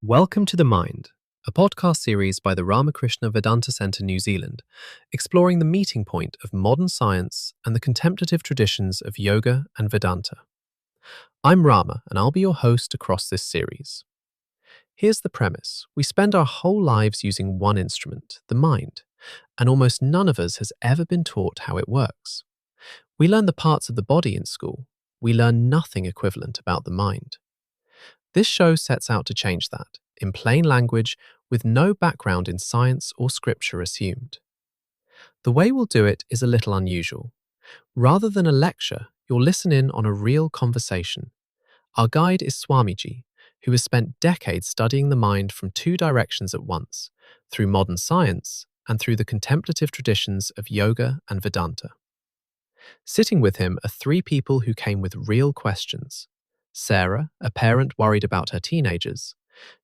Welcome to The Mind, a podcast series by the Ramakrishna Vedanta Centre New Zealand, exploring the meeting point of modern science and the contemplative traditions of Yoga and Vedanta. I'm Rama, and I'll be your host across this series. Here's the premise. We spend our whole lives using one instrument, the mind, and almost none of us has ever been taught how it works. We learn the parts of the body in school. We learn nothing equivalent about the mind. This show sets out to change that, in plain language, with no background in science or scripture assumed. The way we'll do it is a little unusual. Rather than a lecture, you'll listen in on a real conversation. Our guide is Swamiji, who has spent decades studying the mind from two directions at once, through modern science and through the contemplative traditions of Yoga and Vedanta. Sitting with him are three people who came with real questions. Sarah, a parent worried about her teenagers.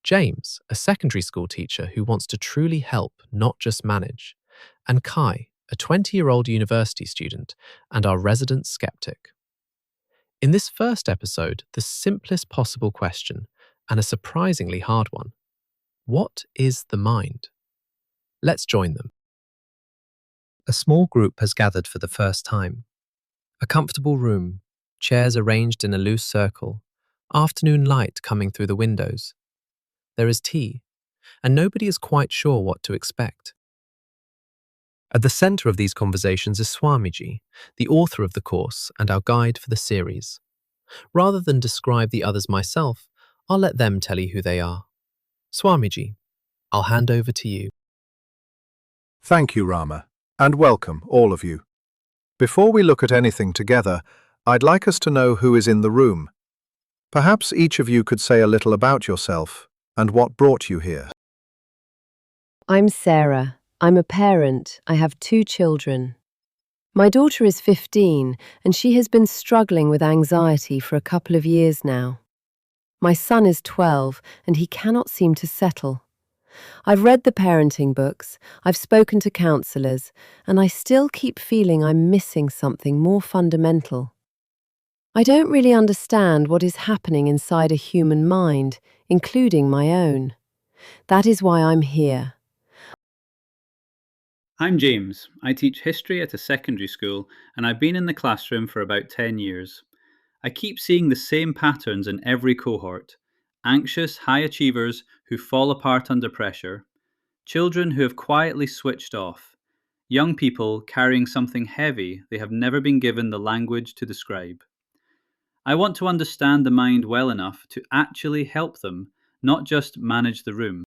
James, a secondary school teacher who wants to truly help, not just manage. And Kai, a 20-year-old university student and our resident sceptic. In this first episode, the simplest possible question, and a surprisingly hard one. What is the mind? Let's join them. A small group has gathered for the first time. A comfortable room, chairs arranged in a loose circle, afternoon light coming through the windows. There is tea, and nobody is quite sure what to expect. At the center of these conversations is Swamiji, the author of the course and our guide for the series. Rather than describe the others myself, I'll let them tell you who they are. Swamiji, I'll hand over to you. Thank you, Rama, and welcome, all of you. Before we look at anything together, I'd like us to know who is in the room. Perhaps each of you could say a little about yourself and what brought you here. I'm Sarah. I'm a parent. I have 2 children. My daughter is 15 and she has been struggling with anxiety for a couple of years now. My son is 12 and he cannot seem to settle. I've read the parenting books, I've spoken to counselors, and I still keep feeling I'm missing something more fundamental. I don't really understand what is happening inside a human mind, including my own. That is why I'm here. I'm James. I teach history at a secondary school and I've been in the classroom for about 10 years. I keep seeing the same patterns in every cohort. Anxious high achievers who fall apart under pressure, children who have quietly switched off, young people carrying something heavy they have never been given the language to describe. I want to understand the mind well enough to actually help them, not just manage the room.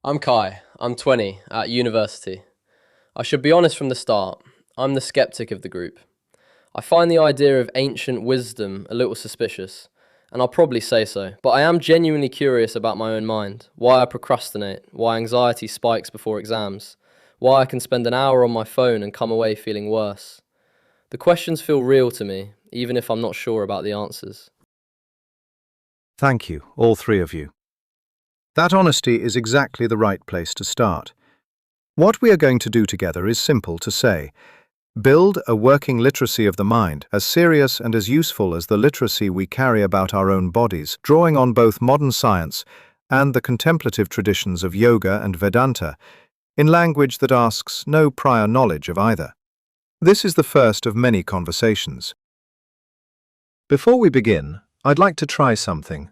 I'm Kai. I'm 20, at university. I should be honest from the start. I'm the skeptic of the group. I find the idea of ancient wisdom a little suspicious, and I'll probably say so, but I am genuinely curious about my own mind, why I procrastinate, why anxiety spikes before exams, why I can spend an hour on my phone and come away feeling worse. The questions feel real to me, even if I'm not sure about the answers. Thank you, all three of you. That honesty is exactly the right place to start. What we are going to do together is simple to say. Build a working literacy of the mind, as serious and as useful as the literacy we carry about our own bodies, drawing on both modern science and the contemplative traditions of Yoga and Vedanta, in language that asks no prior knowledge of either. This is the first of many conversations. Before we begin, I'd like to try something.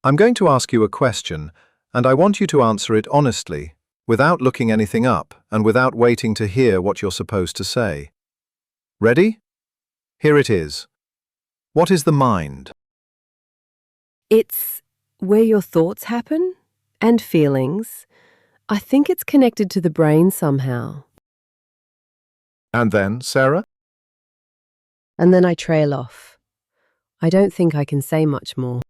I'm going to ask you a question, and I want you to answer it honestly, without looking anything up and without waiting to hear what you're supposed to say. Ready? Here it is. What is the mind? It's where your thoughts happen and feelings. I think it's connected to the brain somehow. And then, Sarah? And then I trail off. I don't think I can say much more.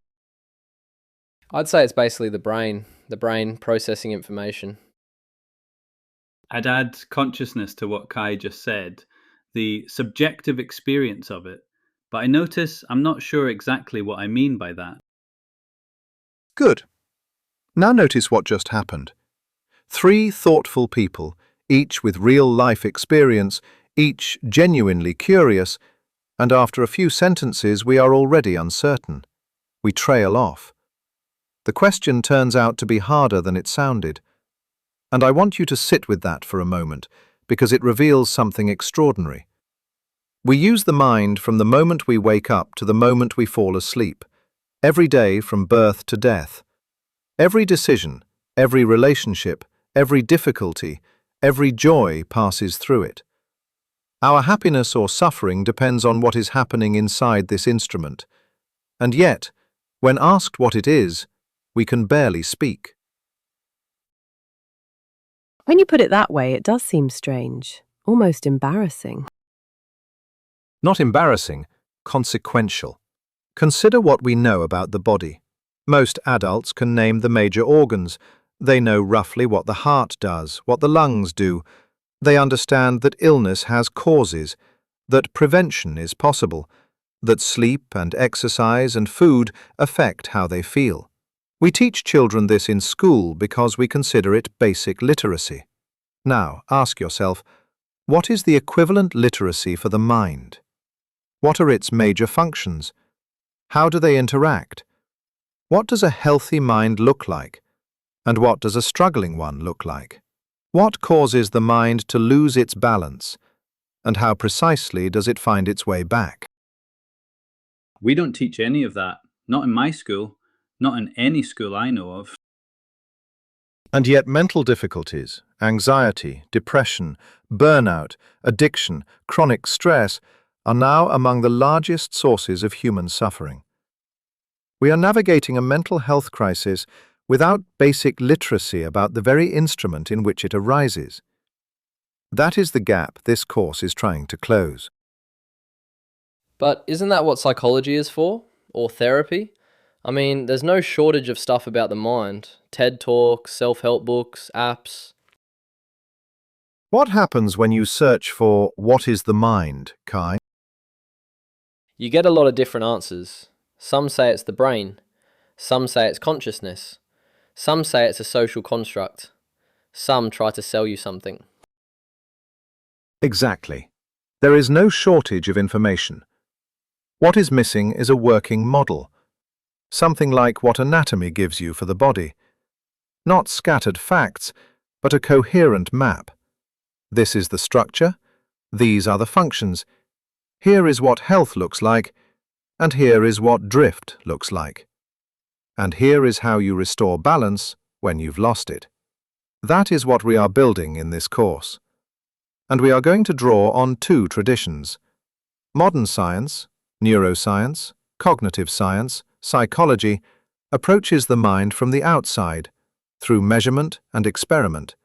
I'd say it's basically the brain processing information. I'd add consciousness to what Kai just said, the subjective experience of it, but I notice I'm not sure exactly what I mean by that. Good. Now notice what just happened. 3 thoughtful people, each with real life experience, each genuinely curious, and after a few sentences we are already uncertain. We trail off. The question turns out to be harder than it sounded. And I want you to sit with that for a moment, because it reveals something extraordinary. We use the mind from the moment we wake up to the moment we fall asleep, every day from birth to death. Every decision, every relationship, every difficulty, every joy passes through it. Our happiness or suffering depends on what is happening inside this instrument. And yet, when asked what it is, we can barely speak. When you put it that way, it does seem strange, almost embarrassing. Not embarrassing, consequential. Consider what we know about the body. Most adults can name the major organs. They know roughly what the heart does, what the lungs do. They understand that illness has causes, that prevention is possible, that sleep and exercise and food affect how they feel. We teach children this in school because we consider it basic literacy. Now, ask yourself, what is the equivalent literacy for the mind? What are its major functions? How do they interact? What does a healthy mind look like? And what does a struggling one look like? What causes the mind to lose its balance? And how precisely does it find its way back? We don't teach any of that. Not in my school. Not in any school I know of. And yet mental difficulties, anxiety, depression, burnout, addiction, chronic stress are now among the largest sources of human suffering. We are navigating a mental health crisis without basic literacy about the very instrument in which it arises. That is the gap this course is trying to close. But isn't that what psychology is for? Or therapy? I mean, there's no shortage of stuff about the mind. TED Talks, self-help books, apps. What happens when you search for what is the mind, Kai? You get a lot of different answers. Some say it's the brain. Some say it's consciousness. Some say it's a social construct. Some try to sell you something. Exactly. There is no shortage of information. What is missing is a working model. Something like what anatomy gives you for the body. Not scattered facts, but a coherent map. This is the structure. These are the functions. Here is what health looks like, and here is what drift looks like. And here is how you restore balance when you've lost it. That is what we are building in this course. And we are going to draw on two traditions: modern science, neuroscience, cognitive science, psychology, approaches the mind from the outside, through measurement and experiment.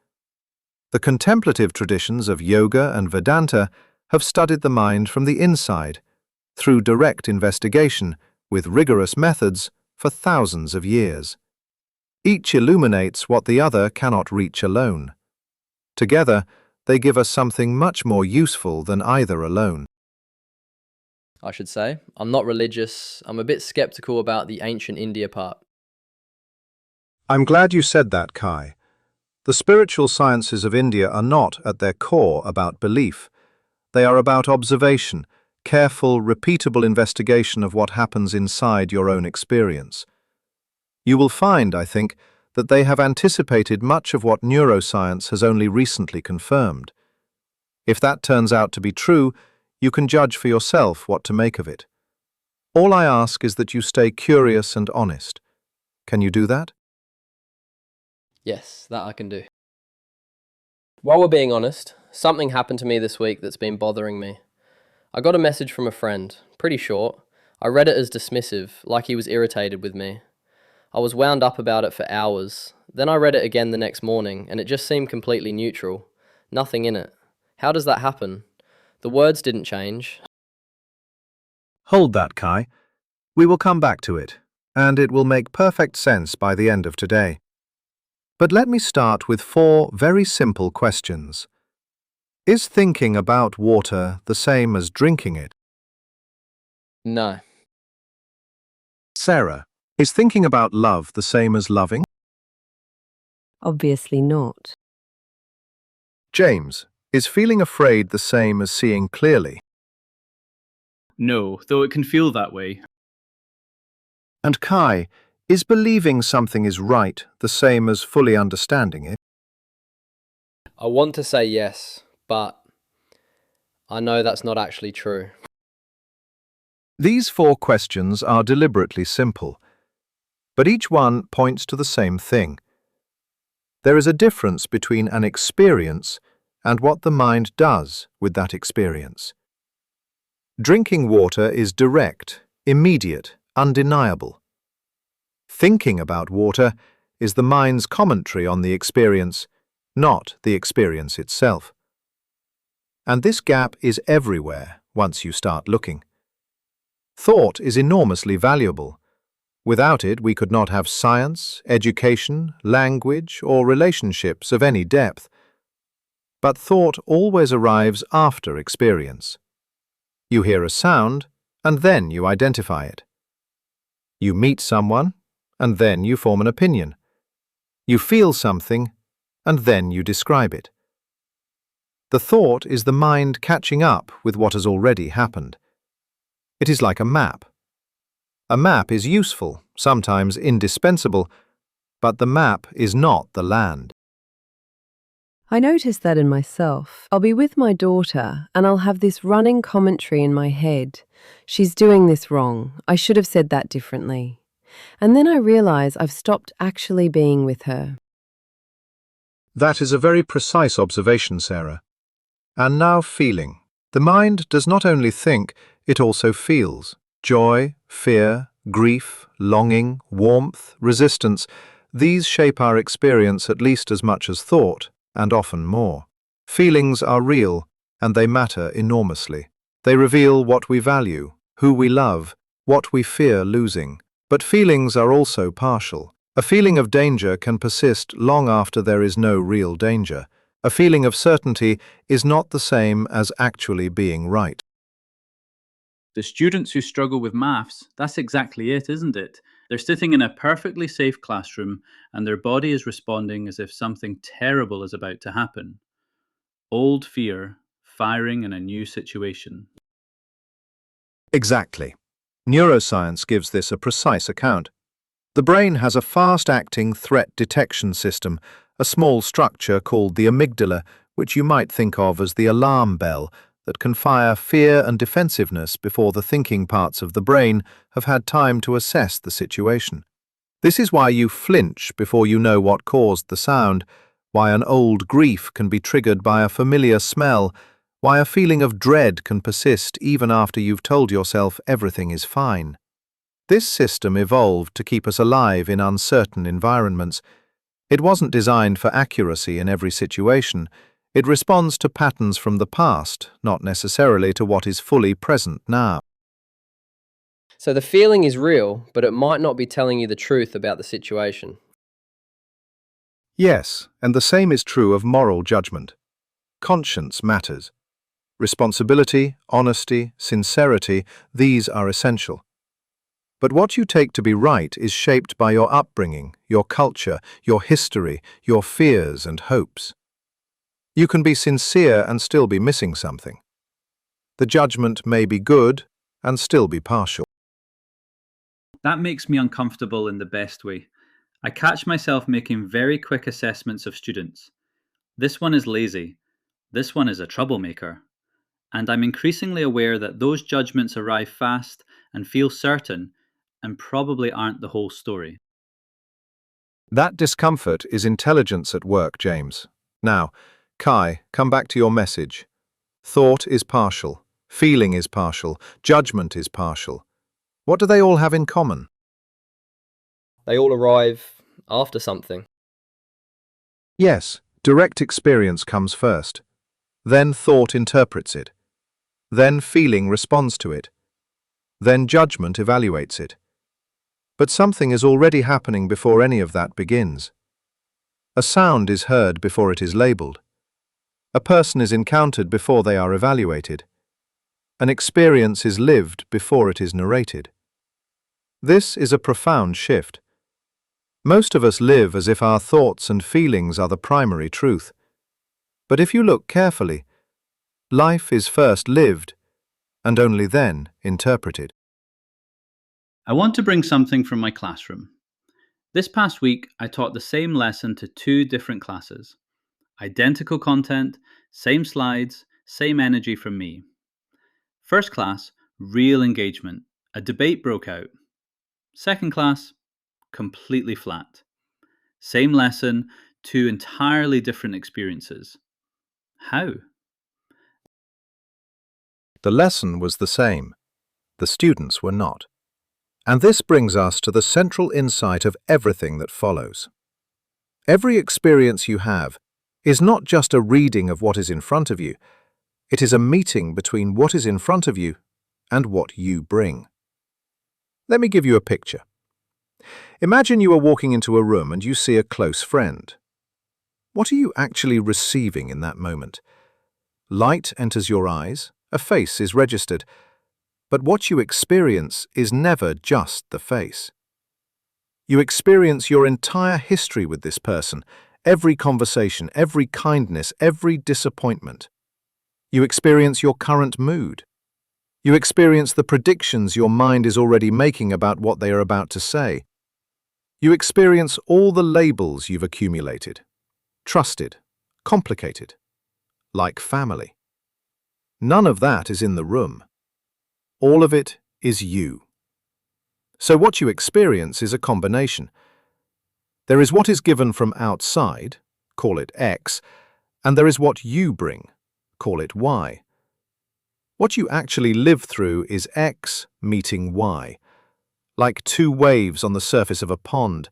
The contemplative traditions of Yoga and Vedanta have studied the mind from the inside, through direct investigation, with rigorous methods, for thousands of years. Each illuminates what the other cannot reach alone. Together, they give us something much more useful than either alone. I should say. I'm not religious. I'm a bit skeptical about the ancient India part. I'm glad you said that, Kai. The spiritual sciences of India are not, at their core, about belief. They are about observation, careful, repeatable investigation of what happens inside your own experience. You will find, I think, that they have anticipated much of what neuroscience has only recently confirmed. If that turns out to be true, you can judge for yourself what to make of it. All I ask is that you stay curious and honest. Can you do that? Yes, that I can do. While we're being honest, something happened to me this week that's been bothering me. I got a message from a friend, pretty short. I read it as dismissive, like he was irritated with me. I was wound up about it for hours. Then I read it again the next morning, and it just seemed completely neutral. Nothing in it. How does that happen? The words didn't change. Hold that, Kai. We will come back to it, and it will make perfect sense by the end of today. But let me start with 4 very simple questions. Is thinking about water the same as drinking it? No. Sarah, is thinking about love the same as loving? Obviously not. James, is feeling afraid the same as seeing clearly? No, though it can feel that way. And Kai, Is believing something is right the same as fully understanding it? I want to say yes, but I know that's not actually true. These 4 questions are deliberately simple, but each one points to the same thing. There is a difference between an experience and what the mind does with that experience. Drinking water is direct, immediate, undeniable. Thinking about water is the mind's commentary on the experience, not the experience itself. And this gap is everywhere once you start looking. Thought is enormously valuable. Without it, we could not have science, education, language, or relationships of any depth. But thought always arrives after experience. You hear a sound, and then you identify it. You meet someone, and then you form an opinion. You feel something, and then you describe it. The thought is the mind catching up with what has already happened. It is like a map. A map is useful, sometimes indispensable, but the map is not the land. I notice that in myself. I'll be with my daughter and I'll have this running commentary in my head. She's doing this wrong. I should have said that differently. And then I realize I've stopped actually being with her. That is a very precise observation, Sarah. And now feeling. The mind does not only think, it also feels. Joy, fear, grief, longing, warmth, resistance, these shape our experience at least as much as thought, and often more. Feelings are real, and they matter enormously. They reveal what we value, who we love, what we fear losing. But feelings are also partial. A feeling of danger can persist long after there is no real danger. A feeling of certainty is not the same as actually being right. The students who struggle with maths, that's exactly it, isn't it? They're sitting in a perfectly safe classroom and their body is responding as if something terrible is about to happen. Old fear firing in a new situation. Exactly. Neuroscience gives this a precise account. The brain has a fast-acting threat detection system, a small structure called the amygdala, which you might think of as the alarm bell, that can fire fear and defensiveness before the thinking parts of the brain have had time to assess the situation. This is why you flinch before you know what caused the sound, why an old grief can be triggered by a familiar smell, why a feeling of dread can persist even after you've told yourself everything is fine. This system evolved to keep us alive in uncertain environments. It wasn't designed for accuracy in every situation. It responds to patterns from the past, not necessarily to what is fully present now. So the feeling is real, but it might not be telling you the truth about the situation. Yes, and the same is true of moral judgment. Conscience matters. Responsibility, honesty, sincerity, these are essential. But what you take to be right is shaped by your upbringing, your culture, your history, your fears and hopes. You can be sincere and still be missing something. The judgment may be good and still be partial. That makes me uncomfortable in the best way. I catch myself making very quick assessments of students. This one is lazy. This one is a troublemaker. And I'm increasingly aware that those judgments arrive fast and feel certain and probably aren't the whole story. That discomfort is intelligence at work, James. Now, Kai, come back to your message. Thought is partial, feeling is partial, judgment is partial. What do they all have in common? They all arrive after something. Yes, direct experience comes first. Then thought interprets it. Then feeling responds to it. Then judgment evaluates it. But something is already happening before any of that begins. A sound is heard before it is labeled. A person is encountered before they are evaluated. An experience is lived before it is narrated. This is a profound shift. Most of us live as if our thoughts and feelings are the primary truth. But if you look carefully, life is first lived and only then interpreted. I want to bring something from my classroom. This past week, I taught the same lesson to two different classes. Identical content, same slides, same energy from me. First class, real engagement. A debate broke out. Second class, completely flat. Same lesson, two entirely different experiences. How? The lesson was the same. The students were not. And this brings us to the central insight of everything that follows. Every experience you have is not just a reading of what is in front of you, it is a meeting between what is in front of you and what you bring. Let me give you a picture. Imagine you are walking into a room and you see a close friend. What are you actually receiving in that moment? Light enters your eyes, a face is registered, but what you experience is never just the face. You experience your entire history with this person, every conversation, every kindness, every disappointment. You experience your current mood. You experience the predictions your mind is already making about what they are about to say. You experience all the labels you've accumulated. Trusted, complicated, like family. None of that is in the room. All of it is you. So what you experience is a combination. There is what is given from outside, call it X, and there is what you bring, call it Y. What you actually live through is X meeting Y. Like two waves on the surface of a pond,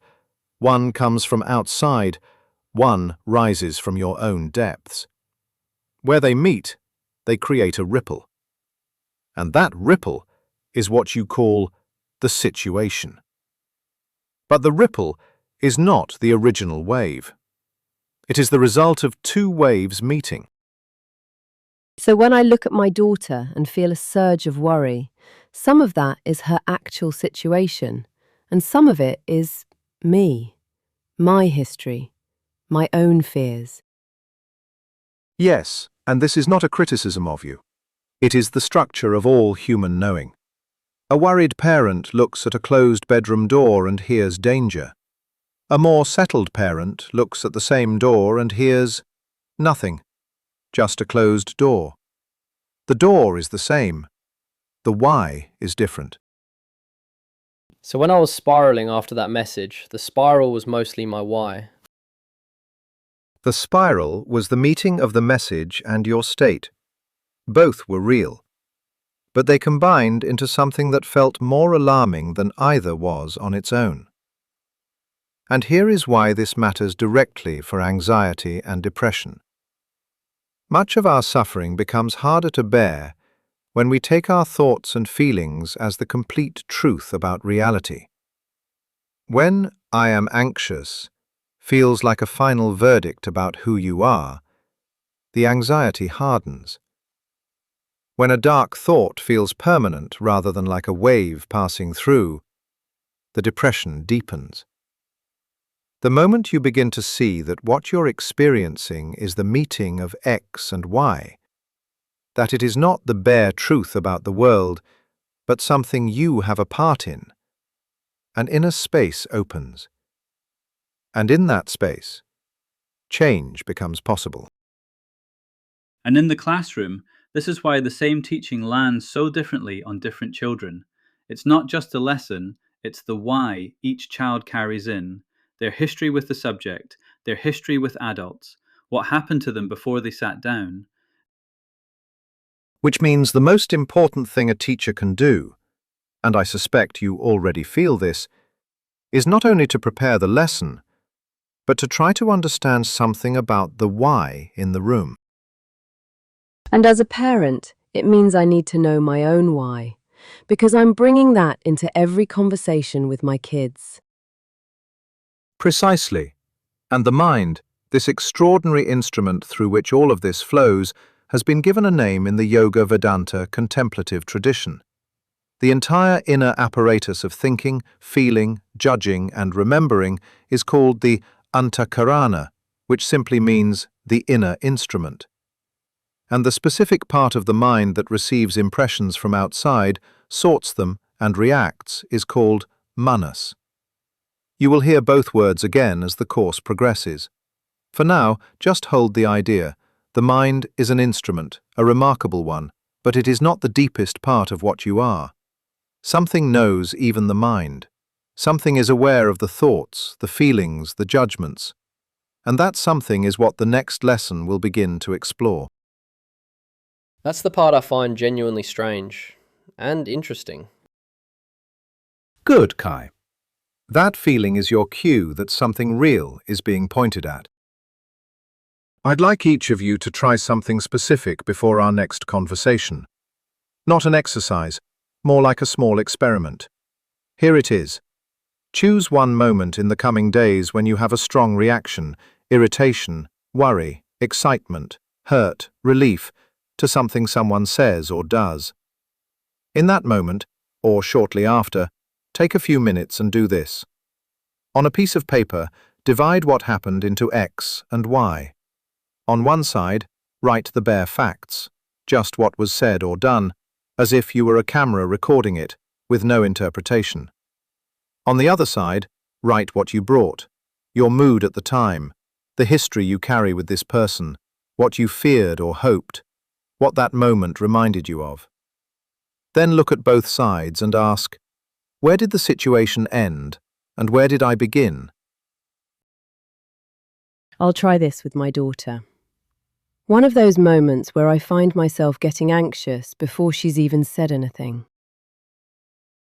one comes from outside, one rises from your own depths. Where they meet, they create a ripple. And that ripple is what you call the situation. But the ripple is not the original wave. It is the result of two waves meeting. So when I look at my daughter and feel a surge of worry, some of that is her actual situation, and some of it is me, my history, my own fears. Yes, and this is not a criticism of you. It is the structure of all human knowing. A worried parent looks at a closed bedroom door and hears danger. A more settled parent looks at the same door and hears nothing, just a closed door. The door is the same. The why is different. So when I was spiraling after that message, the spiral was mostly my why. The spiral was the meeting of the message and your state. Both were real, but they combined into something that felt more alarming than either was on its own. And here is why this matters directly for anxiety and depression. Much of our suffering becomes harder to bear when we take our thoughts and feelings as the complete truth about reality. When "I am anxious" feels like a final verdict about who you are, the anxiety hardens. When a dark thought feels permanent rather than like a wave passing through, the depression deepens. The moment you begin to see that what you're experiencing is the meeting of X and Y, that it is not the bare truth about the world, but something you have a part in, an inner space opens. And in that space, change becomes possible. And in the classroom, this is why the same teaching lands so differently on different children. It's not just a lesson, it's the why each child carries in, their history with the subject, their history with adults, what happened to them before they sat down. Which means the most important thing a teacher can do, and I suspect you already feel this, is not only to prepare the lesson, but to try to understand something about the why in the room. And as a parent, it means I need to know my own why, because I'm bringing that into every conversation with my kids. Precisely. And the mind, this extraordinary instrument through which all of this flows, has been given a name in the Yoga Vedanta contemplative tradition. The entire inner apparatus of thinking, feeling, judging, and remembering is called the antakarana, which simply means the inner instrument. And the specific part of the mind that receives impressions from outside, sorts them, and reacts is called manas. You will hear both words again as the course progresses. For now, just hold the idea. The mind is an instrument, a remarkable one, but it is not the deepest part of what you are. Something knows even the mind. Something is aware of the thoughts, the feelings, the judgments. And that something is what the next lesson will begin to explore. That's the part I find genuinely strange and interesting. Good, Kai. That feeling is your cue that something real is being pointed at. I'd like each of you to try something specific before our next conversation. Not an exercise, more like a small experiment. Here it is. Choose one moment in the coming days when you have a strong reaction, irritation, worry, excitement, hurt, relief, to something someone says or does. In that moment, or shortly after, take a few minutes and do this. On a piece of paper, divide what happened into X and Y. On one side, write the bare facts, just what was said or done, as if you were a camera recording it, with no interpretation. On the other side, write what you brought, your mood at the time, the history you carry with this person, what you feared or hoped, what that moment reminded you of. Then look at both sides and ask, where did the situation end, and where did I begin? I'll try this with my daughter. One of those moments where I find myself getting anxious before she's even said anything.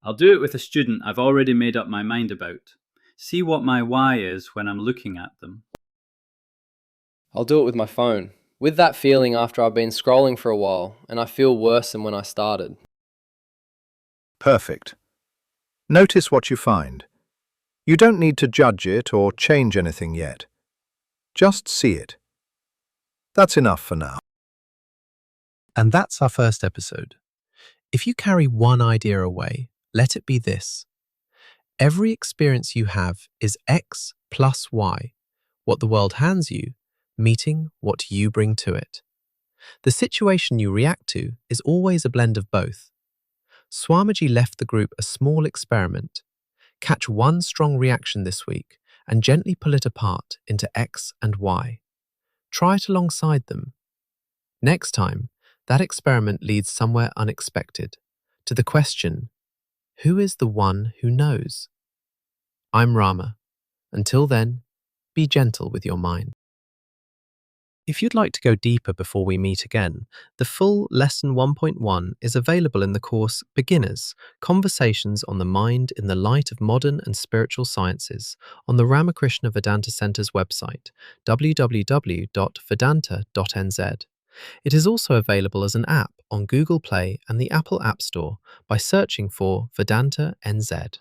I'll do it with a student I've already made up my mind about. See what my why is when I'm looking at them. I'll do it with my phone, with that feeling after I've been scrolling for a while and I feel worse than when I started. Perfect. Notice what you find. You don't need to judge it or change anything yet. Just see it. That's enough for now. And that's our first episode. If you carry one idea away, let it be this. Every experience you have is X plus Y, what the world hands you, meeting what you bring to it. The situation you react to is always a blend of both. Swamiji left the group a small experiment. Catch one strong reaction this week and gently pull it apart into X and Y. Try it alongside them. Next time, that experiment leads somewhere unexpected, to the question, who is the one who knows? I'm Rama. Until then, be gentle with your mind. If you'd like to go deeper before we meet again, the full Lesson 1.1 is available in the course Beginners, Conversations on the Mind in the Light of Modern and Spiritual Sciences on the Ramakrishna Vedanta Center's website, www.vedanta.nz. It is also available as an app on Google Play and the Apple App Store by searching for Vedanta NZ.